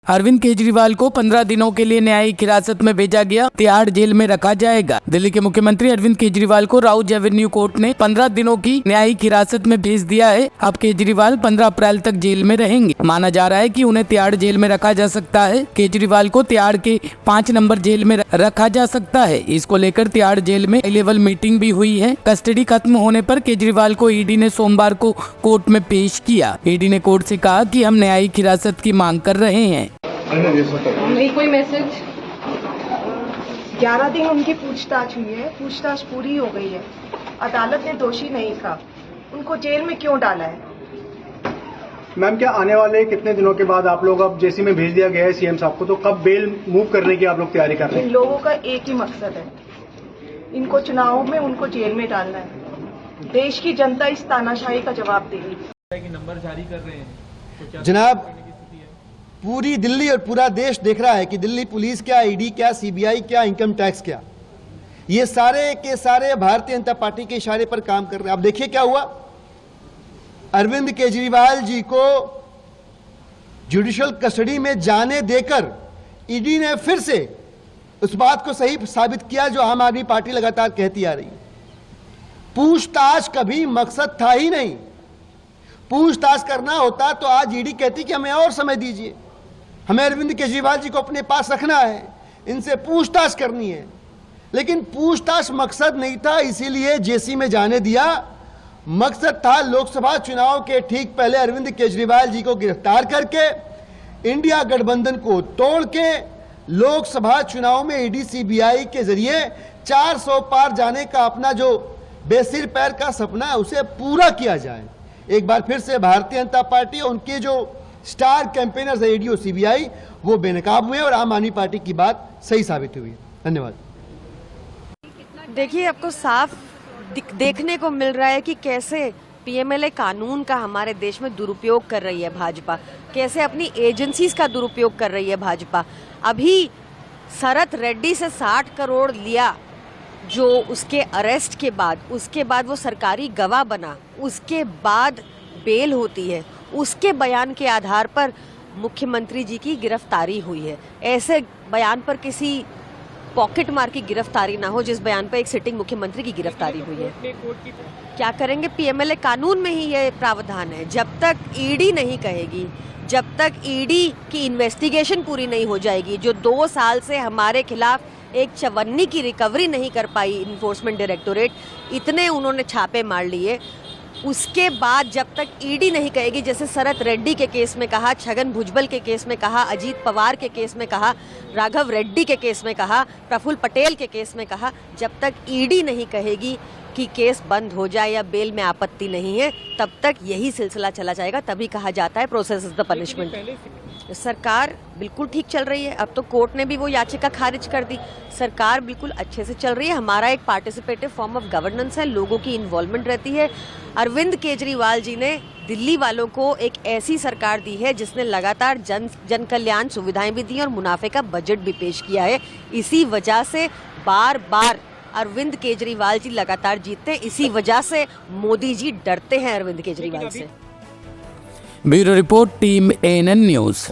अरविंद केजरीवाल को 15 दिनों के लिए न्यायिक हिरासत में भेजा गया, तिहाड़ जेल में रखा जाएगा। दिल्ली के मुख्यमंत्री अरविंद केजरीवाल को राउज एवेन्यू कोर्ट ने 15 दिनों की न्यायिक हिरासत में भेज दिया है। अब केजरीवाल 15 अप्रैल तक जेल में रहेंगे। माना जा रहा है कि उन्हें तिहाड़ जेल में रखा जा सकता है। केजरीवाल को तिहाड़ के 5 नंबर जेल में रखा जा सकता है। इसको लेकर तिहाड़ जेल में लेवल मीटिंग भी हुई है। कस्टडी खत्म होने पर केजरीवाल को ईडी ने सोमवार को कोर्ट में पेश किया। ईडी ने कोर्ट से कहा कि हम न्यायिक हिरासत की मांग कर रहे हैं। नहीं कोई मैसेज। 11 दिन उनकी पूछताछ हुई है, पूछताछ पूरी हो गई है। अदालत ने दोषी नहीं कहा, उनको जेल में क्यों डाला है? मैम, क्या आने वाले कितने दिनों के बाद आप लोग, अब जेसी में भेज दिया गया है सीएम साहब को, तो कब बेल मूव करने की आप लोग तैयारी कर रहे हैं? इन लोगों का एक ही मकसद है, इनको चुनाव में उनको जेल में डालना है। देश की जनता इस तानाशाही का जवाब देगी। नंबर जारी कर रहे हैं जनाब, पूरी दिल्ली और पूरा देश देख रहा है कि दिल्ली पुलिस क्या, ईडी क्या, सीबीआई क्या, इनकम टैक्स क्या, ये सारे के सारे भारतीय जनता पार्टी के इशारे पर काम कर रहे हैं। अब देखिए क्या हुआ, अरविंद केजरीवाल जी को जुडिशियल कस्टडी में जाने देकर ईडी ने फिर से उस बात को सही साबित किया जो आम आदमी पार्टी लगातार कहती आ रही है। पूछताछ कभी मकसद था ही नहीं। पूछताछ करना होता तो आज ईडी कहती कि हमें और समय दीजिए, हमें अरविंद केजरीवाल जी को अपने पास रखना है, इनसे पूछताछ करनी है। लेकिन पूछताछ मकसद नहीं था, इसीलिए जेसी में जाने दिया। मकसद था लोकसभा चुनाव के ठीक पहले अरविंद केजरीवाल जी को गिरफ्तार करके इंडिया गठबंधन को तोड़ के लोकसभा चुनाव में ईडी सीबीआई के जरिए 400 पार जाने का अपना जो बेसिर पैर का सपना है उसे पूरा किया जाए। एक बार फिर से भारतीय जनता पार्टी और उनके जो स्टार कैंपेनर्स है ईडी और सीबीआई, वो बेनकाब हुए और आम आदमी पार्टी की बात सही साबित हुई है। धन्यवाद। देखिए, आपको साफ देखने को मिल रहा है कि कैसे पीएमएलए कानून का हमारे देश में दुरुपयोग कर रही है भाजपा, कैसे अपनी एजेंसीज का दुरुपयोग कर रही है भाजपा। अभी शरत रेड्डी से 60 करोड़ लिया, जो उसके अरेस्ट के बाद, उसके बाद वो सरकारी गवाह बना, उसके बाद बेल होती है, उसके बयान के आधार पर मुख्यमंत्री जी की गिरफ्तारी हुई है। ऐसे बयान पर किसी पॉकेट मार की गिरफ्तारी ना हो जिस बयान पर एक सिटिंग मुख्यमंत्री की गिरफ्तारी हुई है। क्या करेंगे? पीएमएलए कानून में ही ये प्रावधान है। जब तक ईडी नहीं कहेगी, जब तक ईडी की इन्वेस्टिगेशन पूरी नहीं हो जाएगी, जो 2 साल से हमारे खिलाफ एक चवन्नी की रिकवरी नहीं कर पाई इन्फोर्समेंट डायरेक्टोरेट, इतने उन्होंने छापे मार लिए, उसके बाद जब तक ईडी नहीं कहेगी, जैसे शरत रेड्डी के केस में कहा, छगन भुजबल के केस में कहा, अजीत पवार के केस में कहा, राघव रेड्डी के केस में कहा, प्रफुल्ल पटेल के केस में कहा, जब तक ईडी नहीं कहेगी कि केस बंद हो जाए या बेल में आपत्ति नहीं है, तब तक यही सिलसिला चला जाएगा। तभी कहा जाता है प्रोसेस इज द पनिशमेंट। सरकार बिल्कुल ठीक चल रही है। अब तो कोर्ट ने भी वो याचिका खारिज कर दी। सरकार बिल्कुल अच्छे से चल रही है। हमारा एक पार्टिसिपेटिव फॉर्म ऑफ गवर्नेंस है, लोगों की इन्वॉल्वमेंट रहती है। अरविंद केजरीवाल जी ने दिल्ली वालों को एक ऐसी सरकार दी है जिसने लगातार जन कल्याण सुविधाएं भी दी और मुनाफे का बजट भी पेश किया है। इसी वजह से बार बार अरविंद केजरीवाल जी लगातार जीतते हैं। इसी वजह से मोदी जी डरते हैं अरविंद केजरीवाल से। Bureau report, team ANN news.